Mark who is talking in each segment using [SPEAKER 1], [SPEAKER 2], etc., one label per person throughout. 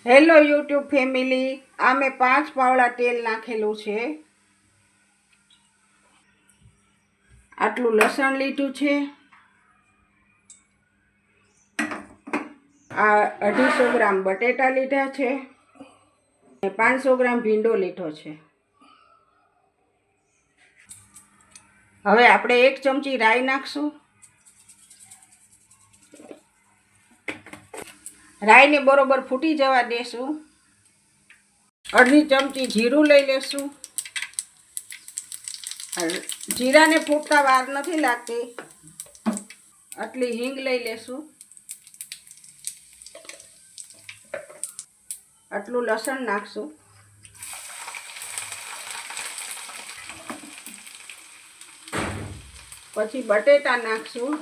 [SPEAKER 1] Hello YouTube family, આ મેં 5 પાવડા તેલ નાખેલું છે. આટલું લસણ લીધું છે. આ 250 ગ્રામ બટેટા લીધા છે. 500 ગ્રામ ભીંડો લીધો છે. હવે આપણે 1 ચમચી રાઈ નાખશું. રાઈને બરોબર ફૂટી જવા દેશું. અડધી ચમચી જીરું લઈ લેશું. જીરાને ફૂટતા વાર નથી લાગતી. આટલી હિંગ લઈ લેશું. આટલું લસણ નાખશું. પછી બટેટા નાખશું.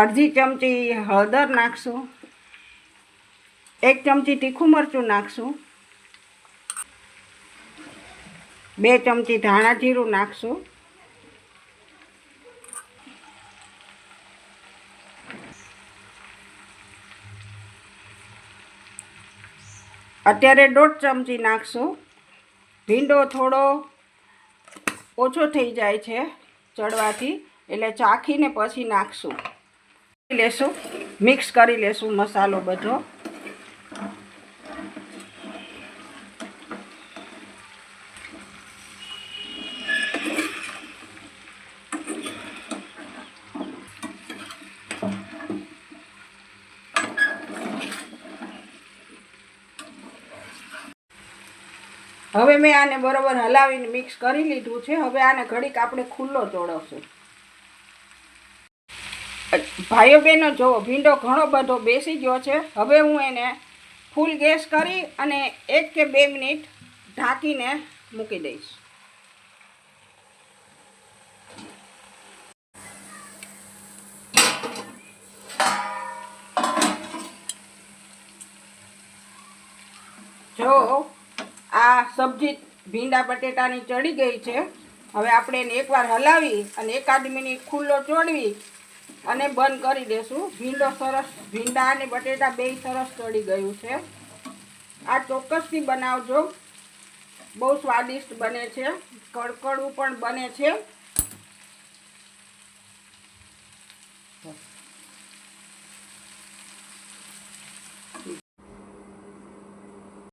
[SPEAKER 1] અડધી ચમચી હળદર નાખશું. 1 ચમચી તીખું મરચું નાખશું. 2 ચમચી ધાણા જીરું નાખશું. અત્યારે 1.5 ચમચી નાખશું. ભીંડો થોડો ઓછો થઈ જાય છે ચડવાથી, એટલે ચાખીને પછી નાખશું. લેશું, મિક્સ કરી લેશું મસાલો બધો. હવે મેં આને બરોબર હલાવીને મિક્સ કરી લીધું છે. હવે આને ઘડીક આપણે ખુલ્લો ચોળવશું. ભાઈઓ બહેનો જુઓ, ભીંડો ઘણો બધો બેસી ગયો છે. હવે હું એને ફૂલ ગેસ કરી અને 1 કે 2 મિનિટ ઢાંકીને મૂકી દઈશ. જો આ સબ્જી ભીંડા બટેટાની ચડી ગઈ છે. હવે આપણે એને એકવાર હલાવી અને 1-8 મિનિટ ખુલ્લો ચોળવી અને બંધ કરી દેશું. ભીંડા અને બટેટા બેય સરસ ચડી ગયું છે. આ ચોક્કસથી બનાવજો, બહુ સ્વાદિષ્ટ બને છે, કડકડું પણ બને છે.